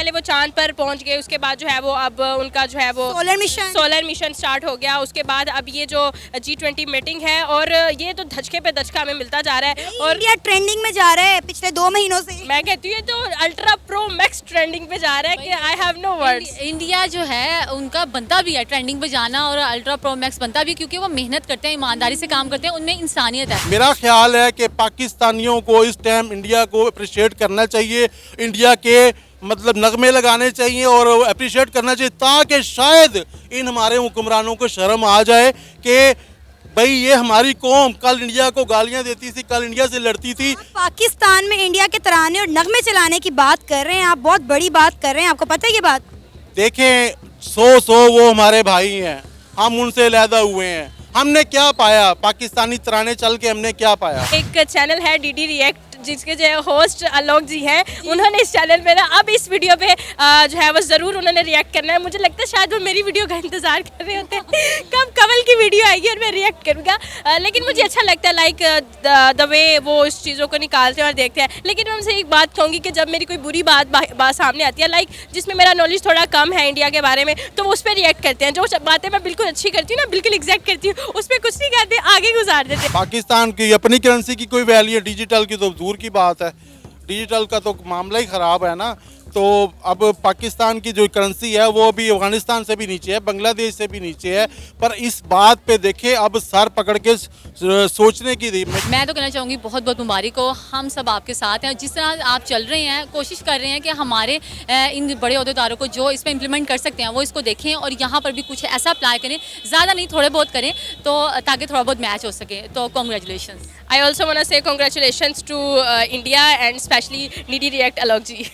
पहले वो चांद पर पहुंच गए, उसके बाद जो है वो अब उनका जो है वो सोलर मिशन स्टार्ट हो गया। उसके बाद अब ये जो G20 मीटिंग है और ये तो धचके पे धचका हमें मिलता जा रहा है और इंडिया ट्रेंडिंग में जा रहा है पिछले 2 महीनों से। मैं कहती हूँ ये तो अल्ट्रा प्रो मैक्स ट्रेंडिंग पे जा रहा है कि I have no words. India जो है उनका बनता भी है ट्रेंडिंग पे जाना और अल्ट्रा प्रो मैक्स बनता भी है, क्योंकि वो मेहनत करते हैं, ईमानदारी से काम करते हैं, उनमें इंसानियत है। मेरा ख्याल है कि पाकिस्तानियों को इस टाइम इंडिया को अप्रिशिएट करना चाहिए, इंडिया के मतलब नगमे लगाने चाहिए और अप्रिशिएट करना चाहिए, ताकि शायद इन हमारे हुक्मरानों को शर्म आ जाए कि भाई ये हमारी कौम कल इंडिया को गालियां देती थी, कल इंडिया से लड़ती थी। पाकिस्तान में इंडिया के तराने और नगमे चलाने की बात कर रहे हैं आप, बहुत बड़ी बात कर रहे हैं, आपको पता है ये बात? देखें 100 वो हमारे भाई हैं, हम उनसे अलहदा हुए हैं। हमने क्या पाया? पाकिस्तानी तराने चल के हमने क्या पाया? एक चैनल है DD रिएक्ट जिसके जो होस्ट आलोक जी हैं, उन्होंने इस चैनल पे ना अब इस वीडियो पे जो है वो ज़रूर उन्होंने रिएक्ट करना है। मुझे लगता है शायद वो मेरी वीडियो का इंतज़ार कर रहे होते हैं कब कमल की वीडियो आएगी और मैं रिएक्ट करूँगा। लेकिन मुझे अच्छा लगता है लाइक द वे वो इस चीज़ों को निकालते हैं और देखते हैं। लेकिन मैं उनसे एक बात कहूँगी कि जब मेरी कोई बुरी बात सामने आती है, लाइक जिसमें मेरा नॉलेज थोड़ा कम है इंडिया के बारे में, तो वो उस पर रिएक्ट करते हैं। जो बातें मैं बिल्कुल अच्छी करती हूँ ना, बिल्कुल एग्जैक्ट करती हूँ, उस पर कुछ नहीं कहते, आगे गुजार देते। पाकिस्तान की अपनी करेंसी की कोई वैल्यू है, डिजिटल की तो दूर की बात है। डिजिटल का तो मामला ही ख़राब है ना। तो अब पाकिस्तान की जो करेंसी है वो भी अफ़गानिस्तान से भी नीचे है, बांग्लादेश से भी नीचे है। पर इस बात पे देखे अब सर पकड़ के सोचने की मैं तो कहना चाहूँगी बहुत बहुत मुबारक हो, हम सब आपके साथ हैं। जिस तरह आप चल रहे हैं, कोशिश कर रहे हैं कि हमारे इन बड़े अहदेदारों को जो इसमें इम्प्लीमेंट कर सकते हैं वो इसको देखें और यहाँ पर भी कुछ ऐसा अप्लाई करें, ज़्यादा नहीं थोड़े बहुत करें, तो ताकि थोड़ा बहुत मैच हो सके। तो congratulation. I also want to say congratulation to India and specially DD रिएक्ट आलोक जी।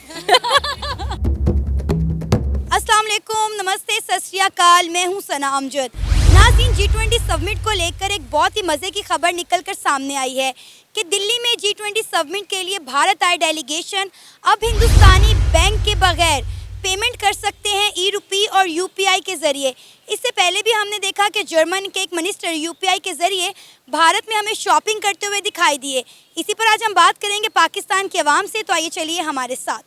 अस्सलाम वालेकुम, नमस्ते, सत श्री अकाल, मैं हूं सना अमजद। नाज़रीन, G20 समिट को लेकर एक बहुत ही मज़े की खबर निकलकर सामने आई है कि दिल्ली में G20 समिट के लिए भारत आए डेलीगेशन अब हिंदुस्तानी बैंक के बगैर पेमेंट कर सकते हैं ई-रुपी और UPI के ज़रिए। इससे पहले भी हमने देखा कि जर्मन के एक मिनिस्टर UPI के ज़रिए भारत में हमें शॉपिंग करते हुए दिखाई दिए। इसी पर आज हम बात करेंगे पाकिस्तान के अवाम से, तो आइए चलिए हमारे साथ।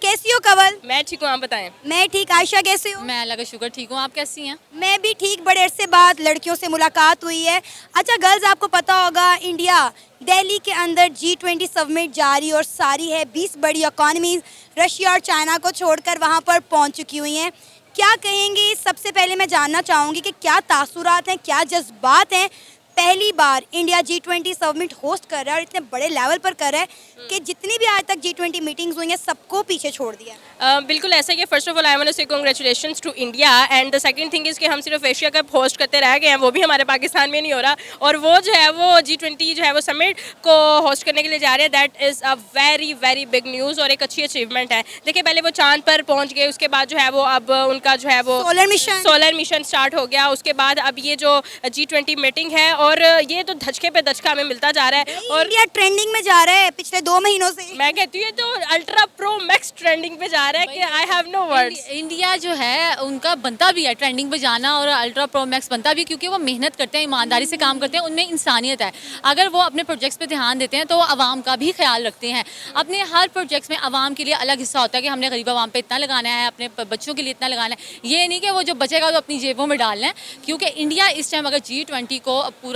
कैसी हो कवल? मैं ठीक हूँ, आप बताएं। मैं ठीक। आयशा कैसे हो? मैं अल्लाह का शुक्र ठीक हूँ, आप कैसी हैं? मैं भी ठीक। बड़े अरसे बाद लड़कियों से मुलाकात हुई है। अच्छा गर्ल्स, आपको पता होगा इंडिया दिल्ली के अंदर G20 समिट जारी और सारी है। 20 बड़ी इकॉनमीज रशिया और चाइना को छोड़कर वहाँ पर पहुँच चुकी हुई हैं। क्या कहेंगे? सबसे पहले मैं जानना चाहूँगी कि क्या तासुरात हैं, क्या जज्बात हैं? पहली बार इंडिया G20 समिट होस्ट कर रहा है और इतने बड़े लेवल पर कर रहा है कि जितनी भी आज तक G20 मीटिंग्स हुई हैं सबको पीछे छोड़ दिया। बिल्कुल ऐसा ही है। First of all I want to say congratulations to India and the second thing is कि हम सिर्फ एशिया कप होस्ट करते रह गए हैं, वो भी हमारे पाकिस्तान में नहीं हो रहा, और वो जो है वो G20 जो है वो समिट को होस्ट करने के लिए जा रहे हैं। That is a very very big news और एक अच्छी अचीवमेंट है। देखिए पहले वो चांद पर पहुँच गए, उसके बाद जो है वो अब उनका जो है वो सोलर मिशन स्टार्ट हो गया। उसके बाद अब ये जो G20 मीटिंग है और ये तो धचके पे धचका हमें मिलता जा रहा है और इंडिया ट्रेंडिंग में जा रहा है पिछले 2 महीनों से। मैं कहती हूँ ये तो अल्ट्रा प्रो मैक्स ट्रेंडिंग पे जा रहा है कि I have no words. India जो है उनका बनता भी है ट्रेंडिंग पे जाना और अल्ट्रा प्रो मैक्स बनता भी है, क्योंकि वो मेहनत करते हैं, ईमानदारी से काम करते हैं, उनमें इंसानियत है। अगर वो अपने प्रोजेक्ट्स पे ध्यान देते हैं तो आवाम का भी ख्याल रखते हैं। अपने हर प्रोजेक्ट्स में आवाम के लिए अलग हिस्सा होता है कि हमने गरीब आवाम पे इतना लगाना है, अपने बच्चों के लिए इतना लगाना है। ये नहीं कि वो जो बचेगा तो अपनी जेबों में डालना है, क्योंकि इंडिया इस टाइम अगर G20 को पूरा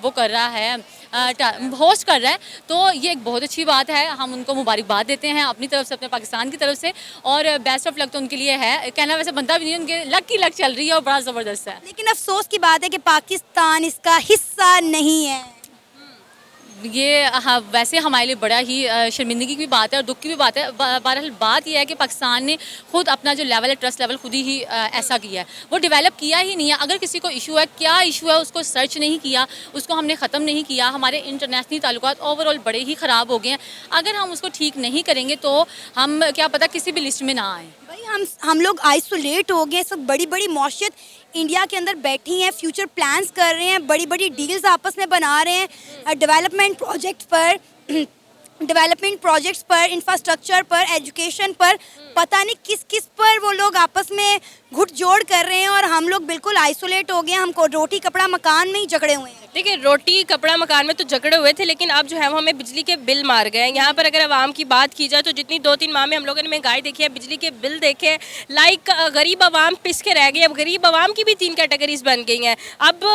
वो कर रहा है, होस्ट कर रहा है, तो ये एक बहुत अच्छी बात है। हम उनको मुबारकबाद देते हैं अपनी तरफ से, अपने पाकिस्तान की तरफ से, और बेस्ट ऑफ लक तो उनके लिए है। कहना वैसे बनता भी नहीं, उनके लक की लक चल रही है और बड़ा ज़बरदस्त है। लेकिन अफसोस की बात है कि पाकिस्तान इसका हिस्सा नहीं है। ये हाँ, वैसे हमारे लिए बड़ा ही शर्मिंदगी की बात है और दुख की भी बात है। बहरहाल बात यह है कि पाकिस्तान ने खुद अपना जो लेवल है, ट्रस्ट लेवल, खुद ही ऐसा किया है, वो डेवलप किया ही नहीं है। अगर किसी को इशू है, क्या इशू है, उसको सर्च नहीं किया, उसको हमने ख़त्म नहीं किया। हमारे इंटरनेशनल ताल्लुकात ओवरऑल बड़े ही ख़राब हो गए हैं। अगर हम उसको ठीक नहीं करेंगे तो हम क्या पता किसी भी लिस्ट में ना आए। भाई हम लोग आइसोलेट हो गए, सब बड़ी बड़ी मौशियत इंडिया के अंदर बैठी हैं, फ्यूचर प्लान्स कर रहे हैं, बड़ी बड़ी डील्स आपस में बना रहे हैं, डेवलपमेंट प्रोजेक्ट्स पर, इंफ्रास्ट्रक्चर पर, एजुकेशन पर, पता नहीं किस किस पर वो लोग आपस में घुट जोड़ कर रहे हैं और हम लोग बिल्कुल आइसोलेट हो गए हैं। हमको रोटी कपड़ा मकान में ही जकड़े हुए हैं। देखिए रोटी कपड़ा मकान में तो झगड़े हुए थे, लेकिन अब जो है वो हमें बिजली के बिल मार गए हैं। यहाँ पर अगर आवाम की बात की जाए तो जितनी 2-3 माह में हम लोगों ने महंगाई देखी है, बिजली के बिल देखे, लाइक गरीब आवाम पिस के रह गई। अब गरीब आवाम की भी 3 कैटेगरीज बन गई हैं। अब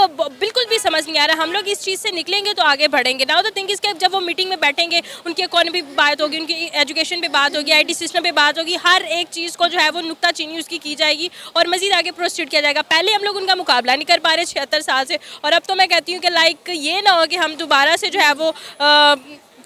बिल्कुल भी समझ नहीं आ रहा, हम लोग इस चीज़ से निकलेंगे तो आगे बढ़ेंगे। नाउ द थिंग इज कि जब वो मीटिंग में बैठेंगे, उनकी इकोनॉमी पे बात होगी, उनकी एजुकेशन पे बात होगी, IT सिस्टम पे बात होगी, हर एक चीज़ को जो है वो नुक्ताचीनी उसकी की जाएगी और मज़ीद आगे प्रोसीड किया जाएगा। पहले हम लोग उनका मुकाबला नहीं कर पा रहे 76 साल से, और अब तो मैं कहती हूँ कि लाइक ये ना हो कि हम दोबारा से जो है वो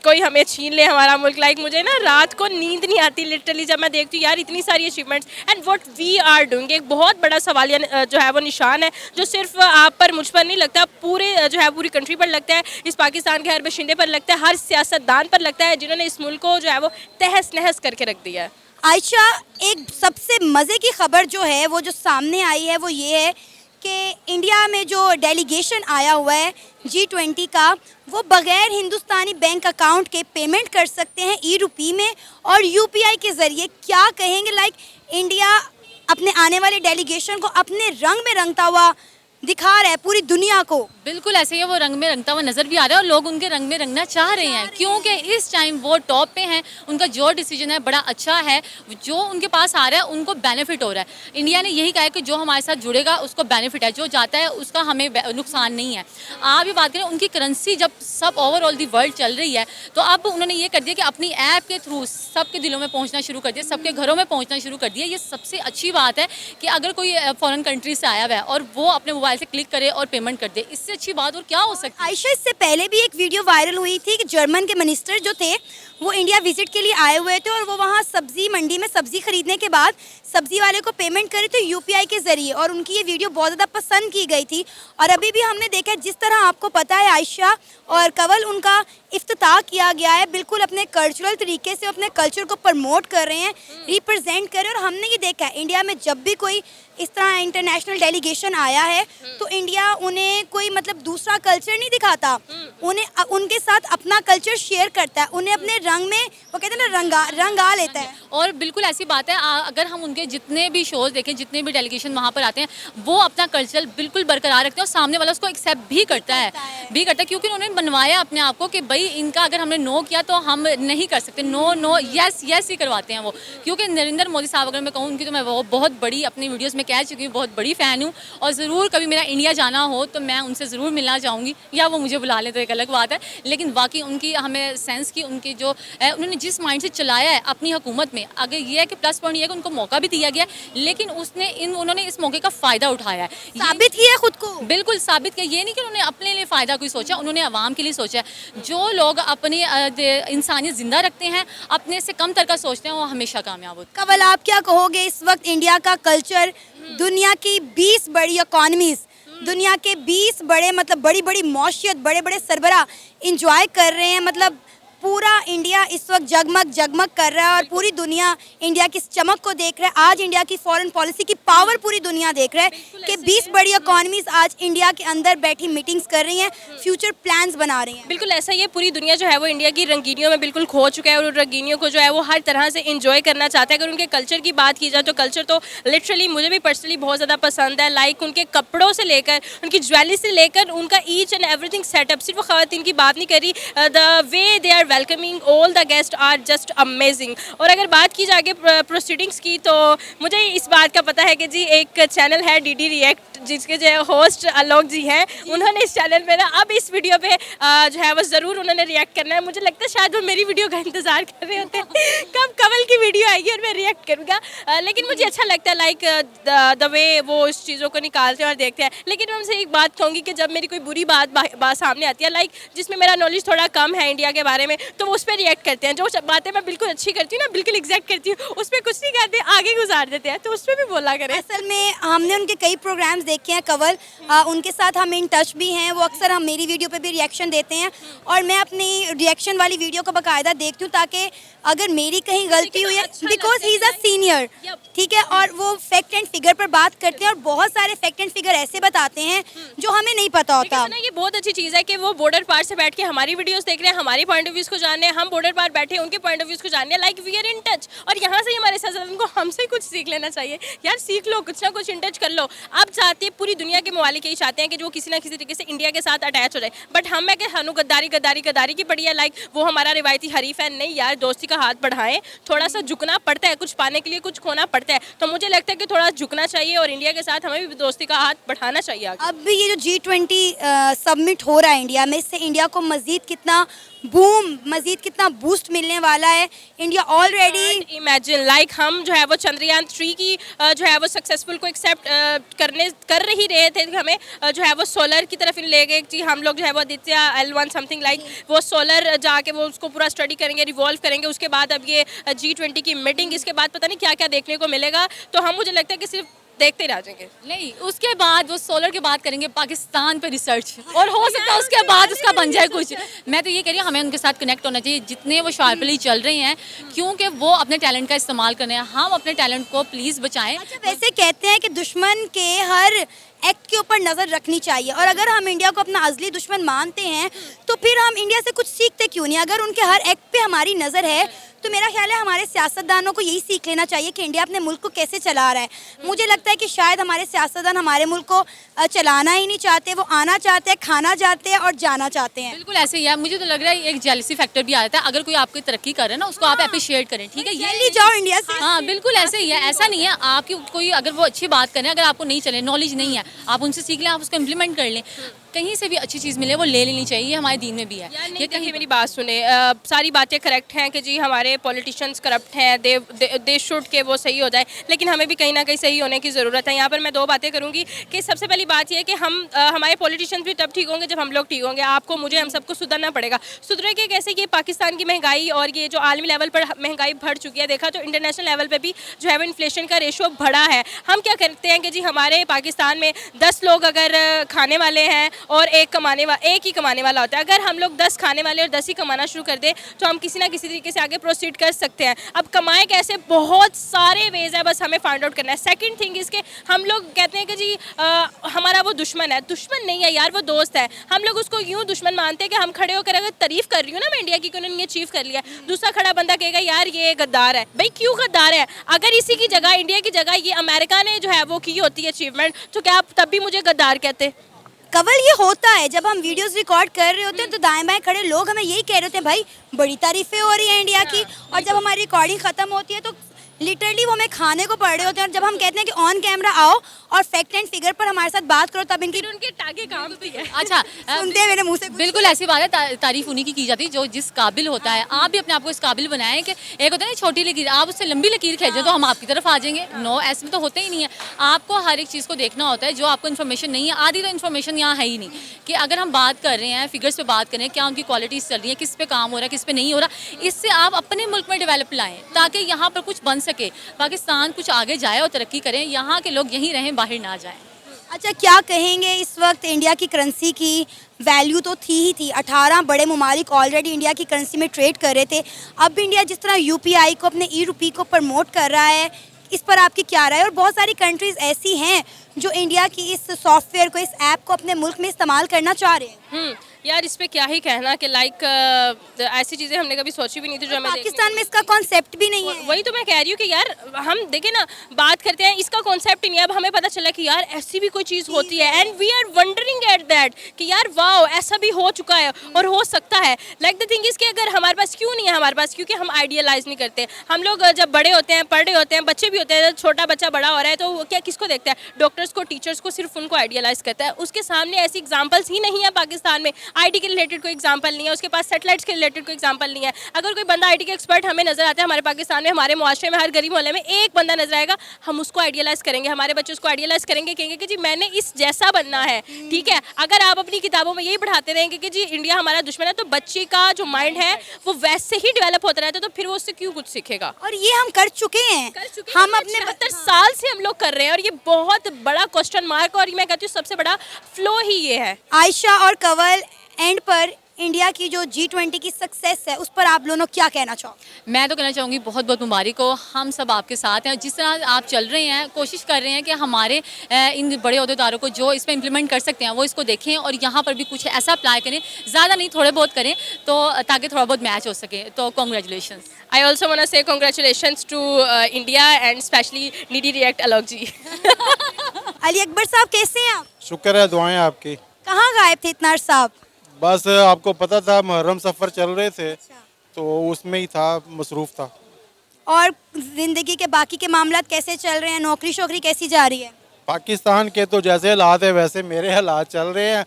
कोई हमें छीन ले हमारा मुल्क। लाइक मुझे ना रात को नींद नहीं आती लिटरली जब मैं देखती हूँ यार इतनी सारी achievements and what we are doing. एक बहुत बड़ा सवालिया जो है वो निशान है, जो सिर्फ आप पर मुझ पर नहीं लगता, पूरे जो है पूरी कंट्री पर लगता है, इस पाकिस्तान के हर बशिंदे पर लगता है, हर सियासतदान पर लगता है जिन्होंने इस मुल्क को जो है वो तहस नहस करके रख दिया है। आयशा, एक सबसे मज़े की खबर जो है वो जो सामने आई है वो ये है कि इंडिया में जो डेलीगेशन आया हुआ है G20 का, वो बगैर हिंदुस्तानी बैंक अकाउंट के पेमेंट कर सकते हैं ई-रुपी में और UPI के ज़रिए। क्या कहेंगे, लाइक इंडिया अपने आने वाले डेलीगेशन को अपने रंग में रंगता हुआ दिखा रहा है पूरी दुनिया को। बिल्कुल ऐसे ही वो रंग में रंगता हुआ नजर भी आ रहा है और लोग उनके रंग में रंगना चाह रहे हैं, क्योंकि इस टाइम वो टॉप पे हैं। उनका जो डिसीजन है बड़ा अच्छा है, जो उनके पास आ रहा है उनको बेनिफिट हो रहा है। इंडिया ने यही कहा है कि जो हमारे साथ जुड़ेगा उसको बेनिफिट है, जो जाता है उसका हमें नुकसान नहीं है। आप ये बात करें, उनकी करेंसी जब सब ओवरऑल दी वर्ल्ड चल रही है तो अब उन्होंने ये कर दिया कि अपनी ऐप के थ्रू सबके दिलों में पहुँचना शुरू कर दिया, सबके घरों में पहुँचना शुरू कर दिया। ये सबसे अच्छी बात है कि अगर कोई फॉरेन कंट्री से आया हुआ है और वो अपने मोबाइल से क्लिक करे और पेमेंट कर दे, इससे अच्छी बात और क्या हो सकती है। आयशा, इससे पहले भी एक वीडियो वायरल हुई थी कि जर्मन के मिनिस्टर जो थे वो इंडिया विजिट के लिए आए हुए थे और वो वहाँ सब्जी मंडी में सब्जी खरीदने के बाद सब्जी वाले को पेमेंट करे थे UPI के ज़रिए, और उनकी ये वीडियो बहुत ज़्यादा पसंद की गई थी। और अभी भी हमने देखा है, जिस तरह आपको पता है आयशा और कंवल, उनका इफ्तिताह किया गया है, बिल्कुल अपने कल्चरल तरीके से अपने कल्चर को प्रमोट कर रहे हैं, रिप्रेजेंट कर रहे हैं। और हमने ये देखा है इंडिया में जब भी कोई इस तरह इंटरनेशनल डेलीगेशन आया है तो इंडिया उन्हें कोई मतलब दूसरा कल्चर नहीं दिखाता, उन्हें उनके साथ अपना कल्चर शेयर करता है, उन्हें अपने रंग में वो कहते हैं ना रंगा लेता है। और बिल्कुल ऐसी बात है, अगर हम उनके जितने भी शोज़ देखें, जितने भी डेलीगेशन वहाँ पर आते हैं, वो अपना कल्चर बिल्कुल बरकरार रखते हैं और सामने वाला उसको एक्सेप्ट भी करता है क्योंकि उन्होंने बनवाया अपने आप को कि भाई इनका अगर हमने नो किया तो हम नहीं कर सकते, नो यस ही करवाते हैं वो। क्योंकि नरेंद्र मोदी साहब, अगर मैं कहूँ उनकी, तो मैं वो बहुत बड़ी अपनी वीडियोज़ में कह चुकी हूँ, बहुत बड़ी फ़ैन हूँ और ज़रूर कभी मेरा इंडिया जाना हो तो मैं उनसे ज़रूर मिलना चाहूँगी, या वो मुझे बुला लें तो एक अलग बात है। लेकिन बाकी उनकी हमें सेंस की, उनकी जो उन्होंने जिस माइंड से चलाया है अपनी हुकूमत में, अगर ये है कि प्लस पॉइंट ये है कि उनको मौका भी दिया गया, लेकिन उन्होंने इस मौके का फ़ायदा उठाया है, साबित किया खुद को। बिल्कुल साबित किया। ये नहीं कि उन्होंने अपने लिए फ़ायदा कोई सोचा, उन्होंने आवाम के लिए सोचा है। जो लोग अपनी इंसानियत जिंदा रखते हैं, अपने से कम तर का सोचते हैं, वो हमेशा कामयाब होते हैं। कंवल, आप क्या कहोगे, इस वक्त इंडिया का कल्चर दुनिया की 20 बड़ी इकॉनमीज, दुनिया के 20 बड़े मतलब बड़ी बड़ी मौशियत, बड़े बड़े सरबराह इंजॉय कर रहे हैं, मतलब पूरा इंडिया इस वक्त जगमग कर रहा है और पूरी दुनिया इंडिया की चमक को देख रहा है। आज इंडिया की फॉरेन पॉलिसी की पावर पूरी दुनिया देख रहा है कि 20 बड़ी इकॉनमीज आज इंडिया के अंदर बैठी मीटिंग्स कर रही हैं, फ्यूचर प्लान्स बना रही हैं। बिल्कुल ऐसा ही है, पूरी दुनिया जो है वो इंडिया की रंगीनियों में बिल्कुल खो चुका है और उन रंगीनियों को जो है वो हर तरह से इंजॉय करना चाहता है। अगर उनके कल्चर की बात की जाए तो कल्चर तो लिटरली मुझे भी पर्सनली बहुत ज़्यादा पसंद है। लाइक उनके कपड़ों से लेकर, उनकी ज्वेलरी से लेकर, उनका ईच एंड एवरीथिंग सेटअप। सिर्फ वो ख़वातीन की बात नहीं करी, the way they are welcoming all the guest are just amazing. और अगर बात की जाए प्रोसीडिंग्स की, तो मुझे इस बात का पता है कि जी एक चैनल है DD रिएक्ट, जिसके जो होस्ट आलोक जी हैं, उन्होंने इस चैनल पे ना अब इस वीडियो पे जो है वो ज़रूर उन्होंने रिएक्ट करना है। मुझे लगता है शायद वो मेरी वीडियो का इंतज़ार कर रहे होते हैं कब कंवल की वीडियो आएगी और मैं रिएक्ट करूँगा। लेकिन मुझे अच्छा लगता है लाइक द वे वो इस चीज़ों को निकालते हैं और देखते हैं। लेकिन मैं उनसे एक बात कहूँगी कि जब मेरी कोई बुरी बात सामने आती है, लाइक जिसमें मेरा नॉलेज थोड़ा कम है इंडिया के बारे में, तो वो उस पर रिएक्ट करते हैं। जो बातें मैं बिल्कुल अच्छी करती हूँ ना, बिल्कुल एग्जैक्ट करती हूँ, उस पर कुछ नहीं कहते, आगे गुजार देते हैं, तो उस पर भी बोला करें। असल में हमने उनके कई प्रोग्राम्स देखे हैं कंवल, उनके साथ हम इन टच भी हैं। वो अक्सर हम मेरी वीडियो पे भी रिएक्शन देते हैं और मैं अपनी रिएक्शन वाली वीडियो को बाकायदा देखती हूँ ताकि अगर मेरी कहीं गलती हुई है, because he is a senior, ठीक है, और वो फैक्ट एंड फिगर पर बात करते हैं और बहुत सारे फैक्ट एंड फिगर ऐसे बताते हैं जो हमें नहीं पता होता। ये बहुत अच्छी चीज़ है कि वो बॉर्डर पार से बैठ के हमारी वीडियोस देख रहे हैं, हमारी पॉइंट ऑफ व्यूज को जानने हैं, हम बॉर्डर पर बैठे उनके पॉइंट ऑफ व्यूज को जानने हैं, like we are in touch. और यहाँ से ही हमारे सियासतदान को हमसे कुछ सीख लेना चाहिए। यार सीख लो, कुछ ना कुछ इन टच कर लो। अब चाहते हैं पूरी दुनिया के ममालिक यही चाहते हैं कि जो किसी ना किसी तरीके से इंडिया के साथ अटैच हो जाए, बट हम है कि हनु गद्दारी गद्दारी गद्दारी की पड़ी है, लाइक वो हमारा रिवायती हरीफ है। नहीं यार, दोस्ती का हाथ बढ़ाएं, थोड़ा सा झुकना पड़ता है, कुछ पाने के लिए कुछ खोना पड़ता है। तो मुझे लगता है कि थोड़ा झुकना चाहिए और इंडिया के साथ हमें भी दोस्ती का हाथ बढ़ाना चाहिए आगे। अब ये जो G20 सबमिट हो रहा है इंडिया में, इससे इंडिया को मजीद कितना बूम, मजीद कितना बूस्ट मिलने वाला है? इंडिया ऑलरेडी इमेजिन लाइक हम जो है वो चंद्रयान 3 की जो है वो सक्सेसफुल को एक्सेप्ट कर ही रहे थे। हमें जो है वो सोलर की तरफ ले गए जी। हम लोग जो है वो आदित्य L1 समथिंग लाइक वो सोलर जाके वो उसको पूरा स्टडी करेंगे, रिवॉल्व करेंगे। उसके बाद अब ये G20 की मीटिंग, इसके बाद पता नहीं क्या क्या देखने को मिलेगा। तो हम, मुझे लगता है कि सिर्फ देखते ही रह जाएंगे। नहीं, उसके बाद वो सोलर के बाद करेंगे पाकिस्तान पे रिसर्च, और हो सकता है उसके बाद उसका बन जाए कुछ। मैं तो ये कह रही हूँ हमें उनके साथ कनेक्ट होना चाहिए जितने वो शार्पली चल रहे हैं, क्योंकि वो अपने टैलेंट का इस्तेमाल कर रहे हैं। हम अपने टैलेंट को प्लीज़ बचाएं। अच्छा, वैसे कहते हैं कि दुश्मन के हर एक्ट के ऊपर नज़र रखनी चाहिए, और अगर हम इंडिया को अपना अज़ली दुश्मन मानते हैं तो फिर हम इंडिया से कुछ सीखते क्यों नहीं? अगर उनके हर एक्ट पे हमारी नज़र है तो मेरा ख्याल है हमारे सियासतदानों को यही सीख लेना चाहिए कि इंडिया अपने मुल्क को कैसे चला रहा है। मुझे लगता है कि शायद हमारे सियासतदान हमारे मुल्क को चलाना ही नहीं चाहते, वो आना चाहते हैं, खाना चाहते हैं और जाना चाहते हैं। बिल्कुल ऐसे ही है। मुझे तो लग रहा है एक जेलसी फैक्टर भी आ जाता है। अगर कोई आपकी तरक्की कर रहा है ना, उसको आप अप्रिशिएट करें, ठीक है? जल्दी जाओ इंडिया से। हाँ बिल्कुल ऐसे ही है। ऐसा नहीं है आपकी कोई अगर वो अच्छी बात करें, अगर आपको नहीं चले, नॉलेज नहीं है, आप उनसे सीख लें, आप उसको इम्प्लीमेंट कर लें। कहीं से भी अच्छी चीज़ मिले वो ले लेनी चाहिए, हमारे दीन में भी है। ये कहीं मेरी बात सुने, सारी बातें करेक्ट हैं कि जी हमारे पॉलिटिशियंस करप्ट हैं, दे शुड के वो सही हो जाए, लेकिन हमें भी कहीं ना कहीं सही होने की ज़रूरत है। यहाँ पर मैं दो बातें करूँगी कि सबसे पहली बात यह है कि हम हमारे पॉलिटिशियंस भी तब ठीक होंगे जब हम लोग ठीक होंगे। आपको, मुझे, हम सबको सुधरना पड़ेगा। सुधरे के कैसे? ये पाकिस्तान की महंगाई और ये जो आलमी लेवल पर महंगाई बढ़ चुकी है, देखा तो इंटरनेशनल लेवल पर भी जो है वो इन्फ्लेशन का रेशो बढ़ा है। हम क्या करते हैं कि जी हमारे पाकिस्तान में 10 लोग अगर खाने वाले हैं और एक ही कमाने वाला होता है। अगर हम लोग 10 खाने वाले और 10 ही कमाना शुरू कर दें तो हम किसी ना किसी तरीके से आगे प्रोसीड कर सकते हैं। अब कमाएं कैसे? बहुत सारे वेज है, बस हमें फाइंड आउट करना है। सेकंड थिंग इसके, हम लोग कहते हैं कि जी हमारा वो दुश्मन है। दुश्मन नहीं है यार, वो दोस्त है। हम लोग उसको यूँ दुश्मन मानते हैं कि हम खड़े होकर अगर तारीफ कर रही हूँ ना मैं इंडिया की कि उन्होंने ये अचीव कर लिया, दूसरा खड़ा बंदा कहेगा यार ये गद्दार है। भाई क्यों गद्दार है? अगर इसी की जगह, इंडिया की जगह ये अमेरिका ने जो है वो की होती है अचीवमेंट, तो क्या आप तब भी मुझे गद्दार कहते? कवल, ये होता है जब हम वीडियोस रिकॉर्ड कर रहे होते हैं तो दाएं बाएं खड़े लोग हमें यही कह रहे होते हैं भाई बड़ी तारीफें हो रही हैं इंडिया की, और जब हमारी रिकॉर्डिंग ख़त्म होती है तो लिटरली वो हमें खाने को पड़ रहे होते हैं। और जब हम कहते हैं कि ऑन कैमरा आओ और फैक्ट एंड फिगर पर हमारे साथ बात करो, तब इनकी उनके टागे काम भी है। अच्छा सुनते हैं मेरे मुंह से। बिल्कुल ऐसी बात है। तारीफ उन्हीं की जाती है जो जिस काबिल होता है। आप भी अपने आप को इस काबिल बनाएं कि एक होता है ना छोटी लकीर, आप उससे लंबी लकीर खींचे तो हम आपकी तरफ आ जाएंगे। नो, ऐसे में तो होता ही नहीं है। आपको हर एक चीज़ को देखना होता है। जो आपको इन्फॉर्मेशन नहीं है, आधी तो इन्फॉर्मेशन यहाँ है ही नहीं, कि अगर हम बात कर रहे हैं फिगर्स पे बात करें, क्या उनकी क्वालिटीज़ चल रही है, किस पे काम हो रहा है, किस पे नहीं हो रहा, इससे आप अपने मुल्क में डेवलप लाएँ ताकि यहाँ पर कुछ बन सके, पाकिस्तान कुछ आगे जाए और तरक्की करें, यहाँ के लोग यहीं रहें, बाहर ना जाएं। अच्छा, क्या कहेंगे इस वक्त इंडिया की करेंसी की वैल्यू तो थी ही थी, 18 बड़े ममालिक ऑलरेडी इंडिया की करेंसी में ट्रेड कर रहे थे। अब इंडिया जिस तरह UPI को, अपने ई-रुपी को प्रमोट कर रहा है, इस पर आपकी क्या राय है? और बहुत सारी कंट्रीज़ ऐसी हैं जो इंडिया की इस सॉफ्टवेयर को, इस ऐप को अपने मुल्क में इस्तेमाल करना चाह रहे हैं। यार इस पे क्या ही कहना कि लाइक ऐसी चीज़ें हमने कभी सोची भी नहीं थी जो हमें पाकिस्तान में इसका कॉन्सेप्ट भी नहीं है। वही तो मैं कह रही हूँ कि यार हम देखें ना, बात करते हैं, इसका कॉन्सेप्ट ही नहीं है। अब हमें पता चला कि यार ऐसी भी कोई चीज़ होती है, and we are wondering at that कि यार वाओ ऐसा भी हो चुका है और हो सकता है। लाइक द थिंग इज कि अगर हमारे पास क्यों नहीं है हमारे पास, क्योंकि हम आइडियलाइज नहीं करते। हम लोग जब बड़े होते हैं, पढ़ रहे होते हैं, बच्चे भी होते हैं, छोटा बच्चा बड़ा हो रहा है तो क्या किसको देखता है? डॉक्टर्स को, टीचर्स को, सिर्फ उनको आइडियलाइज करता है। उसके सामने ऐसी एग्जाम्पल्स ही नहीं है पाकिस्तान में। IT के रिलेटेड एग्जाम्पल नहीं है, उसके पास सैटेलाइट्स के रिलेटेड कोई एग्जाम्पल नहीं है। अगर कोई बंदा IT के एक्सपर्ट हमें नजर आता है हमारे पाकिस्तान में, हमारे मुआशरे में, हर गरीब मोहल्ले में एक बंदा नजर आएगा, हम उसको आइडियलाइज करेंगे, हमारे बच्चे उसको आइडियलाइज करेंगे, कहेंगे कि जी मैंने इस जैसा बनना है। ठीक है, अगर आप अपनी किताबों में यही पढ़ाते रहेंगे कि जी इंडिया हमारा दुश्मन है, तो बच्चे का जो माइंड है वो वैसे ही डेवलप होता रहता है, तो फिर वो उससे क्यों कुछ सीखेगा? और ये हम कर चुके हैं, हम अपने 72 साल से हम लोग कर रहे हैं, और ये बहुत बड़ा क्वेश्चन मार्क, और मैं कहती हूँ सबसे बड़ा फ्लो ही ये है। आयशा और कवल, एंड पर इंडिया की जो G20 की सक्सेस है उस पर आप दोनों क्या कहना चाहोगे? मैं तो कहना चाहूँगी बहुत बहुत मुबारक हो, हम सब आपके साथ हैं। जिस तरह आप चल रहे हैं, कोशिश कर रहे हैं कि हमारे इन बड़े अहदेदारों को जो इसमें इम्प्लीमेंट कर सकते हैं वो इसको देखें और यहाँ पर भी कुछ ऐसा अप्लाई करें, ज़्यादा नहीं थोड़े बहुत करें, तो ताकि थोड़ा बहुत मैच हो सके। तो congratulation. I also want to say congratulations to India and especially Needy React Alok ji. Ali Akbar साहब कैसे हैं आप? शुक्र है, दुआएं आपकी। कहाँ गायब थे इतना अरसा आप? बस आपको पता था मुहर्रम सफ़र चल रहे थे तो उसमें ही था, मसरूफ़ था। और जिंदगी के बाकी के मामलात कैसे चल रहे हैं? नौकरी शोकरी कैसी जा रही है? पाकिस्तान के तो जैसे हालात है वैसे मेरे हालात चल रहे हैं।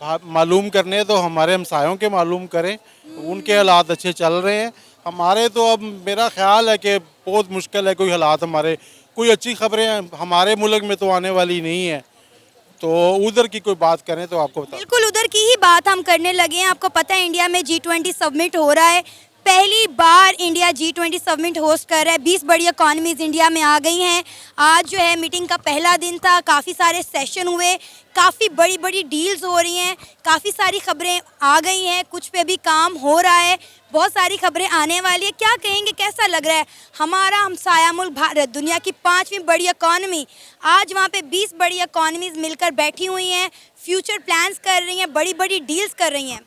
आप मालूम करने तो हमारे हमसायों के मालूम करें, उनके हालात अच्छे चल रहे हैं। हमारे तो अब मेरा ख्याल है कि बहुत मुश्किल है कोई हालात हमारे, कोई अच्छी खबरें हमारे मुल्क में तो आने वाली नहीं है। तो उधर की कोई बात करें तो आपको बता, बिल्कुल उधर की ही बात हम करने लगे हैं। आपको पता है इंडिया में G20 समिट हो रहा है। पहली बार इंडिया G20 समिट होस्ट कर रहा है। 20 बड़ी इकॉनमीज इंडिया में आ गई हैं। आज जो है मीटिंग का पहला दिन था, काफ़ी सारे सेशन हुए, काफ़ी बड़ी बड़ी डील्स हो रही हैं, काफ़ी सारी खबरें आ गई हैं, कुछ पे भी काम हो रहा है, बहुत सारी खबरें आने वाली है। क्या कहेंगे, कैसा लग रहा है? हमारा हमसाया मुल्क भारत, दुनिया की 5वीं बड़ी इकॉनमी, आज वहाँ पे 20 बड़ी इकॉनमीज मिलकर बैठी हुई हैं, फ्यूचर प्लान्स कर रही हैं, बड़ी बड़ी डील्स कर रही हैं।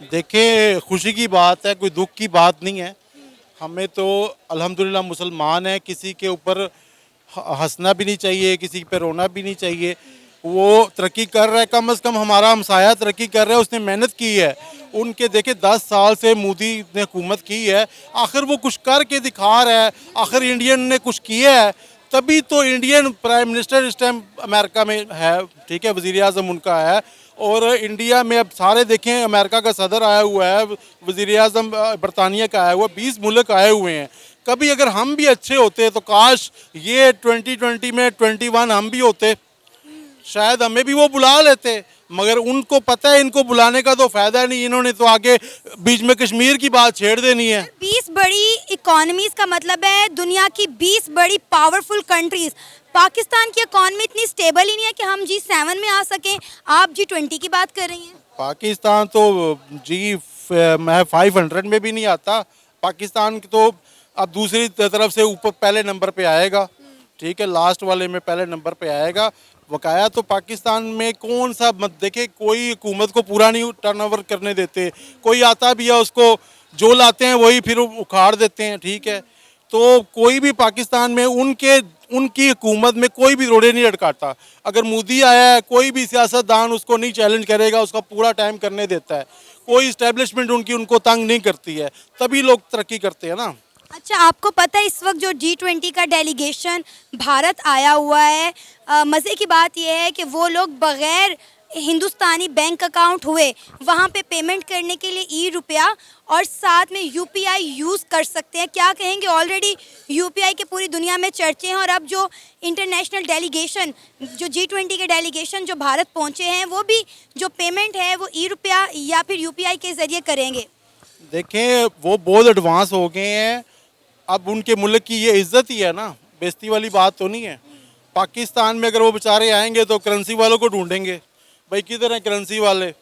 देखिए खुशी की बात है, कोई दुख की बात नहीं है। हमें तो अल्हम्दुलिल्लाह मुसलमान है, किसी के ऊपर हंसना भी नहीं चाहिए, किसी पे रोना भी नहीं चाहिए। वो तरक्की कर रहा है, कम से कम हमारा हमसाया तरक्की कर रहा है, उसने मेहनत की है। उनके देखे 10 साल से मोदी ने हुकूमत की है, आखिर वो कुछ करके दिखा रहा है, आखिर इंडियन ने कुछ किया है, तभी तो इंडियन प्राइम मिनिस्टर इस टाइम अमेरिका में है, ठीक है, वज़ीर आज़म उनका है। और इंडिया में अब सारे देखें, अमेरिका का सदर आया हुआ है, वज़ीर आज़म बरतानिया का आया हुआ है, 20 मुल्क आए हुए हैं। कभी अगर हम भी अच्छे होते तो काश ये 2020 में 21 हम भी होते, शायद हमें भी वो बुला लेते, मगर उनको पता है इनको बुलाने का तो फ़ायदा नहीं, इन्होंने तो आगे बीच में कश्मीर की बात छेड़ देनी है। 20 बड़ी इकॉनमीज का मतलब है दुनिया की 20 बड़ी पावरफुल कंट्रीज। पाकिस्तान की इकॉनमी इतनी स्टेबल ही नहीं है कि हम G7 में आ सकें। आप G20 की बात कर रही हैं। पाकिस्तान तो मैं 500 में भी नहीं आता। पाकिस्तान तो अब दूसरी तरफ से ऊपर पहले नंबर पे आएगा, ठीक है, लास्ट वाले में पहले नंबर पे आएगा। बकाया तो पाकिस्तान में कौन सा मत देखे, कोई हुकूमत को पूरा नहीं टर्नओवर करने देते, कोई आता भी है उसको जो लाते हैं वही फिर उखाड़ देते हैं, ठीक है। तो कोई भी पाकिस्तान में उनकी हुकूमत में कोई भी रोड़े नहीं लटकाता। अगर मोदी आया है, कोई भी सियासतदान उसको नहीं चैलेंज करेगा, उसका पूरा टाइम करने देता है। कोई इस्टेब्लिशमेंट उनको तंग नहीं करती है, तभी लोग तरक्की करते हैं ना। अच्छा, आपको पता है इस वक्त जो G20 का डेलीगेशन भारत आया हुआ है, मज़े की बात यह है कि वो लोग बग़ैर हिंदुस्तानी बैंक अकाउंट हुए वहाँ पे पेमेंट करने के लिए ई-रुपया और साथ में UPI यूज़ कर सकते हैं। क्या कहेंगे, ऑलरेडी UPI के पूरी दुनिया में चर्चे हैं और अब जो इंटरनेशनल डेलीगेशन, जो G20 के डेलीगेशन जो भारत पहुँचे हैं, वो भी जो पेमेंट है वो ई-रुपया या फिर UPI के ज़रिए करेंगे। देखें वो बहुत एडवांस हो गए हैं, अब उनके मुल्क की ये इज्जत ही है ना, बेइज्जती वाली बात तो नहीं है। पाकिस्तान में अगर वो बेचारे आएंगे तो करेंसी वालों को ढूंढेंगे, भाई किधर हैं करेंसी वाले।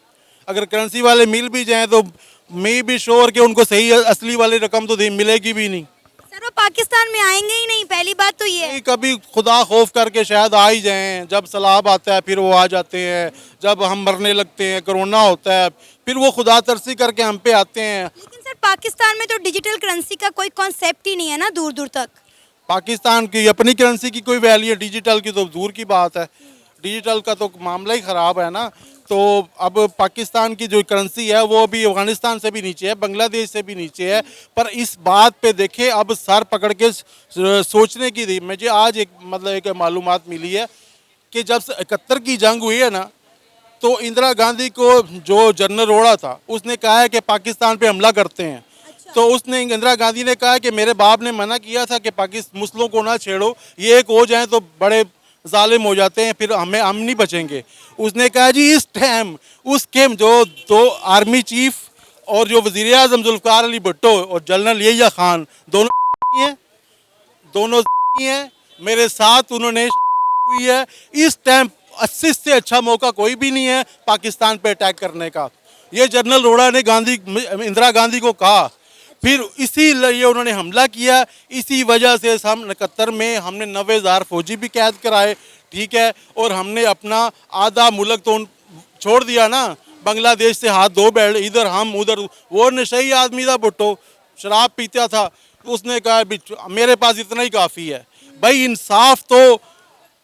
अगर करेंसी वाले मिल भी जाएं तो मैं भी श्योर कि उनको सही असली वाली रकम तो मिलेगी भी नहीं। सर वो पाकिस्तान में आएंगे ही नहीं, पहली बात तो ये है। कभी खुदा खौफ करके शायद आ ही जाएं, जब सलाब आता है फिर वो आ जाते हैं, जब हम मरने लगते हैं, कोरोना होता है, फिर वो खुदा तरसी करके हम पे आते हैं। लेकिन सर पाकिस्तान में तो डिजिटल करेंसी का कोई कॉन्सेप्ट ही नहीं है ना दूर दूर तक। पाकिस्तान की अपनी करेंसी की कोई वैल्यू है, डिजिटल की तो दूर की बात है। डिजिटल का तो मामला ही ख़राब है ना। तो अब पाकिस्तान की जो करेंसी है वो अभी अफ़गानिस्तान से भी नीचे है, बांग्लादेश से भी नीचे है। पर इस बात पे देखे अब सर पकड़ के सोचने की थी। मुझे आज एक मालूमात मिली है कि जब 71 की जंग हुई है ना, तो इंदिरा गांधी को जो जनरल रोड़ा था उसने कहा है कि पाकिस्तान पे हमला करते हैं। तो उसने इंदिरा गांधी ने कहा कि मेरे बाप ने मना किया था कि पाकिस्तान मुस्लिमों को ना छेड़ो, ये एक हो जाए तो बड़े जालिम हो जाते हैं, फिर हम नहीं बचेंगे। उसने कहा जी इस टाइम उसके जो 2 आर्मी चीफ और जो वज़ीर आज़म जुल्फ़िकार अली भुट्टो और जनरल यहिया खान दोनों हैं, मेरे साथ उन्होंने हुई है। इस टाइम 80 से अच्छा मौका कोई भी नहीं है पाकिस्तान पे अटैक करने का। ये जनरल रोड़ा ने इंदिरा गांधी को कहा, फिर इसीलिए उन्होंने हमला किया। इसी वजह से हम 71 में हमने 90,000 फौजी भी कैद कराए, ठीक है, और हमने अपना आधा मुल्क तो छोड़ दिया ना, बांग्लादेश से हाथ धो बैठ, इधर हम उधर। वो नशई आदमी था भुट्टो, शराब पीता था, उसने कहा मेरे पास इतना ही काफ़ी है। भाई इंसाफ तो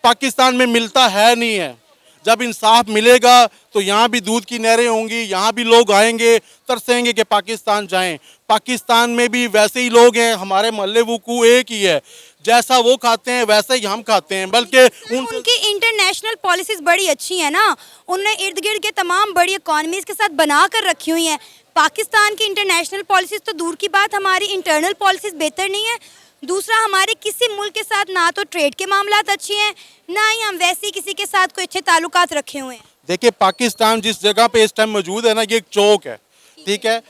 पाकिस्तान में मिलता है नहीं है। जब इंसाफ मिलेगा तो यहाँ भी दूध की नहरें होंगी, यहाँ भी लोग आएंगे, तरसेंगे कि पाकिस्तान जाएं। पाकिस्तान में भी वैसे ही लोग हैं, हमारे मोहल्ले वकू एक ही है, जैसा वो खाते हैं वैसे ही हम खाते हैं। बल्कि उनकी इंटरनेशनल पॉलिसीज बड़ी अच्छी है ना, उन्होंने इर्द गिर्द के तमाम बड़ी इकॉनमीज के साथ बना कर रखी हुई हैं। पाकिस्तान की इंटरनेशनल पॉलिसीज तो दूर की बात, हमारी इंटरनल पॉलिसीज बेहतर नहीं है। दूसरा, हमारे किसी मुल्क के साथ ना तो ट्रेड के मामलात अच्छे हैं, ना ही हम वैसे किसी के साथ कोई अच्छे ताल्लुकात रखे हुए हैं। देखिए पाकिस्तान जिस जगह पे इस टाइम मौजूद है ना, ये एक चौक है, ठीक है।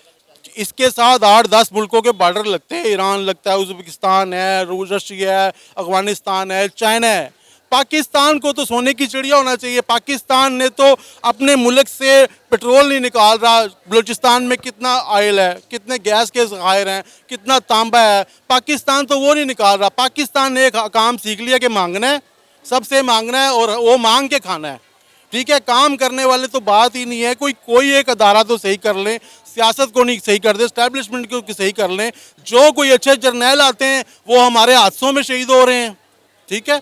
इसके साथ 8-10 मुल्कों के बॉर्डर लगते हैं, ईरान लगता है, उज़्बेकिस्तान है, रशिया है, अफगानिस्तान है, चाइना है। पाकिस्तान को तो सोने की चिड़िया होना चाहिए। पाकिस्तान ने तो अपने मुल्क से पेट्रोल नहीं निकाल रहा। बलूचिस्तान में कितना ऑयल है, कितने गैस के ज़खायर हैं, कितना तांबा है, पाकिस्तान तो वो नहीं निकाल रहा। पाकिस्तान ने एक काम सीख लिया कि मांगना है, सबसे मांगना है और वो मांग के खाना है, ठीक है। काम करने वाले तो बात ही नहीं है। कोई एक अदारा तो सही कर लें, सियासत को नहीं सही कर दे, एस्टैब्लिशमेंट को सही कर लें। जो कोई अच्छे जर्नैल आते हैं वो हमारे हादसों में शहीद हो रहे हैं, ठीक है।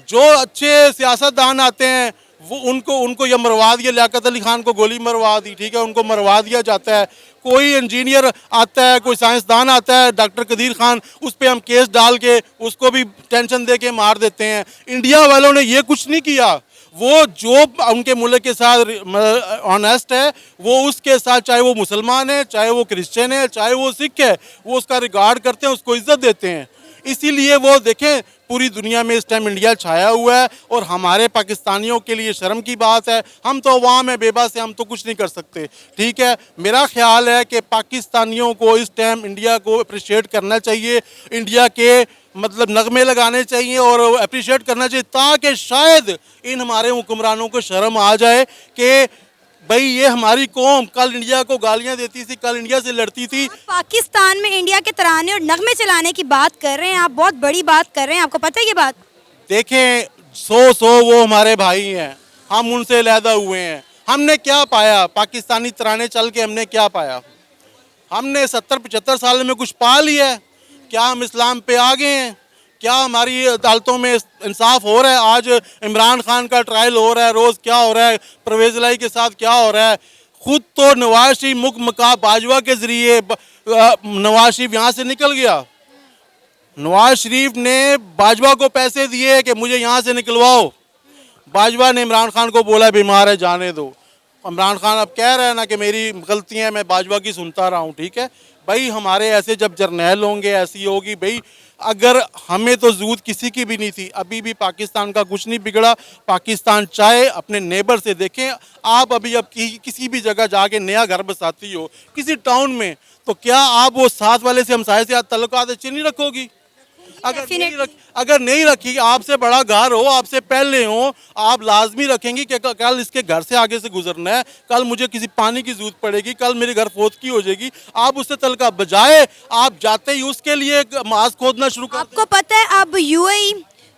जो अच्छे सियासतदान आते हैं वो उनको ये मरवा दिया, लियाकत अली खान को गोली मरवा दी, ठीक है, उनको मरवा दिया जाता है। कोई इंजीनियर आता है, कोई साइंसदान आता है, डॉक्टर कदीर खान, उस पर हम केस डाल के उसको भी टेंशन दे के मार देते हैं। इंडिया वालों ने ये कुछ नहीं किया। वो जो उनके मुल्क के साथ ऑनेस्ट है वो उसके साथ, चाहे वो मुसलमान है, चाहे वो क्रिश्चियन है, चाहे वो सिख है, वो उसका रिगार्ड करते हैं, उसको इज्जत देते हैं। इसीलिए वो देखें पूरी दुनिया में इस टाइम इंडिया छाया हुआ है और हमारे पाकिस्तानियों के लिए शर्म की बात है। हम तो अवाम है, बेबस है, हम तो कुछ नहीं कर सकते, ठीक है। मेरा ख्याल है कि पाकिस्तानियों को इस टाइम इंडिया को अप्रिशिएट करना चाहिए, इंडिया के मतलब नगमे लगाने चाहिए और अप्रिशिएट करना चाहिए, ताकि शायद इन हमारे हुक्मरानों को शर्म आ जाए कि भाई ये हमारी कौम कल इंडिया को गालियां देती थी, कल इंडिया से लड़ती थी। पाकिस्तान में इंडिया के तराने और नगमे चलाने की बात कर रहे हैं आप, बहुत बड़ी बात कर रहे हैं, आपको पता है ये बात? देखें 100 वो हमारे भाई हैं, हम उनसे अलहदा हुए हैं। हमने क्या पाया? पाकिस्तानी तराने चल के हमने क्या पाया? हमने 70-75 साल में कुछ पा लिया है? क्या हम इस्लाम पे आ गए हैं? क्या हमारी अदालतों में इंसाफ हो रहा है? आज इमरान खान का ट्रायल हो रहा है, रोज़ क्या हो रहा है, परवेज़ इलाही के साथ क्या हो रहा है। खुद तो नवाज शरीफ मुकमका बाजवा के ज़रिए नवाज शरीफ यहाँ से निकल गया। नवाज शरीफ ने बाजवा को पैसे दिए कि मुझे यहाँ से निकलवाओ। बाजवा ने इमरान खान को बोला बीमार है जाने दो। इमरान खान अब कह रहे हैं ना कि मेरी गलतियाँ मैं बाजवा की सुनता रहा हूँ, ठीक है भाई। हमारे ऐसे जब जर्नैल होंगे ऐसी होगी भाई। अगर हमें तो जरूरत किसी की भी नहीं थी, अभी भी पाकिस्तान का कुछ नहीं बिगड़ा। पाकिस्तान चाहे अपने नेबर से देखें आप, अभी अब किसी भी जगह जाके नया घर बसाती हो किसी टाउन में, तो क्या आप वो साथ वाले से हमसाये से ताल्लुकात अच्छे नहीं रखोगी? अगर नहीं रखी, आपसे बड़ा घर हो, आपसे पहले हो, आप लाजमी रखेंगी कि कल इसके घर से आगे से गुजरना है, कल मुझे किसी पानी की जरूरत पड़ेगी, कल मेरे घर फोदकी हो जाएगी। आप उससे तलका बजाय आप जाते ही उसके लिए मास खोदना शुरू कर। आपको पता है अब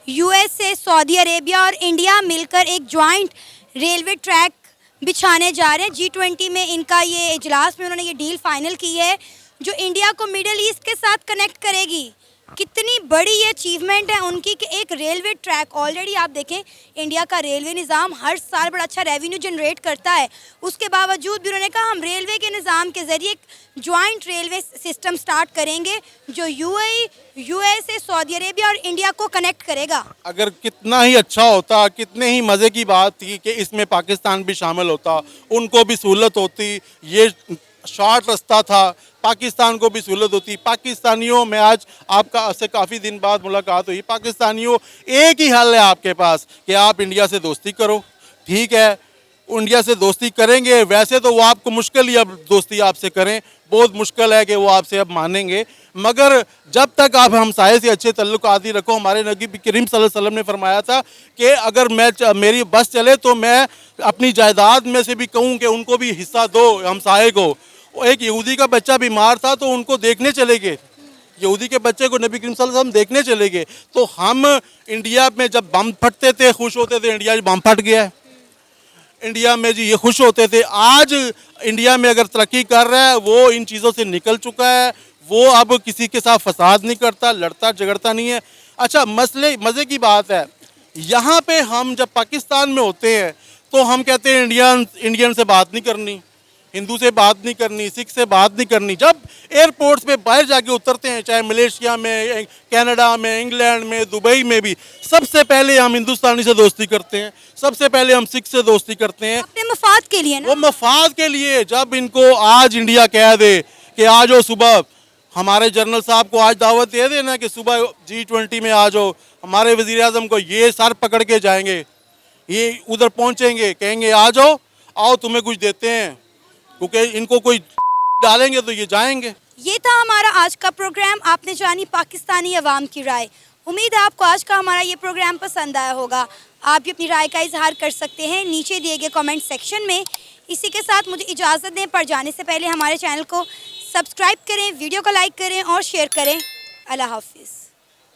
यूएसए, सऊदी अरेबिया और इंडिया मिलकर एक ज्वाइंट रेलवे ट्रैक बिछाने जा रहे हैं। G20 में इनका ये इजलास में उन्होंने ये डील फाइनल की है जो इंडिया को मिडल ईस्ट के साथ कनेक्ट करेगी। कितनी बड़ी ये अचीवमेंट है उनकी कि एक रेलवे ट्रैक, ऑलरेडी आप देखें इंडिया का रेलवे निज़ाम हर साल बड़ा अच्छा रेवेन्यू जनरेट करता है, उसके बावजूद भी उन्होंने कहा हम रेलवे के निज़ाम के ज़रिए एक ज्वाइंट रेलवे सिस्टम स्टार्ट करेंगे जो यूएसए, सऊदी अरेबिया और इंडिया को कनेक्ट करेगा। अगर कितना ही अच्छा होता, कितने ही मज़े की बात थी कि इसमें पाकिस्तान भी शामिल होता, उनको भी सहूलत होती, ये शॉर्ट रास्ता था, पाकिस्तान को भी सहूलत होती। पाकिस्तानियों में आज आपका से काफ़ी दिन बाद मुलाकात हुई। पाकिस्तानियों एक ही हल है आपके पास कि आप इंडिया से दोस्ती करो, ठीक है। इंडिया से दोस्ती करेंगे। वैसे तो वो आपको मुश्किल ही अब दोस्ती आपसे करें, बहुत मुश्किल है कि वो आपसे अब मानेंगे, मगर जब तक आप हमसाये से अच्छे ताल्लुकात ही रखो। हमारे नबी करीम सल्लल्लाहु अलैहि वसल्लम ने फरमाया था कि अगर मेरी बस चले तो मैं अपनी जायदाद में से भी कहूँ कि उनको भी हिस्सा दो हमसाये को। एक यहूदी का बच्चा बीमार था तो उनको देखने चले गए, यहूदी के बच्चे को नबी करीम सल्लल्लाहु अलैहि वसल्लम देखने चले गए। तो हम इंडिया में जब बम फटते थे खुश होते थे, इंडिया बम फट गया है, इंडिया में जी ये खुश होते थे। आज इंडिया में अगर तरक्की कर रहा है वो इन चीज़ों से निकल चुका है, वो अब किसी के साथ फसाद नहीं करता, लड़ता झगड़ता नहीं है। अच्छा, मज़े की बात है, यहाँ पे हम जब पाकिस्तान में होते हैं तो हम कहते हैं इंडियन से बात नहीं करनी, हिंदू से बात नहीं करनी, सिख से बात नहीं करनी। जब एयरपोर्ट्स पे बाहर जाके उतरते हैं, चाहे मलेशिया में, कनाडा में, इंग्लैंड में, दुबई में भी, सबसे पहले हम हिंदुस्तानी से दोस्ती करते हैं, सबसे पहले हम सिख से दोस्ती करते हैं, अपने मफाद के लिए ना। वो मफाद के लिए। जब इनको आज इंडिया कह दे कि आ जाओ सुबह, हमारे जनरल साहब को आज दावत दे देना कि सुबह G20 में आ जाओ, हमारे वज़ीर आज़म को ये सर पकड़ के जाएंगे, ये उधर पहुँचेंगे, कहेंगे आ जाओ, आओ तुम्हें कुछ देते हैं, क्योंकि इनको कोई डालेंगे तो ये जाएंगे। ये था हमारा आज का प्रोग्राम। आपने जानी पाकिस्तानी अवाम की राय। उम्मीद है आपको आज का हमारा ये प्रोग्राम पसंद आया होगा। आप भी अपनी राय का इजहार कर सकते हैं नीचे दिए गए कमेंट सेक्शन में। इसी के साथ मुझे इजाज़त दें, पर जाने से पहले हमारे चैनल को सब्सक्राइब करें, वीडियो को लाइक करें और शेयर करें। अल्लाह हाफिज़।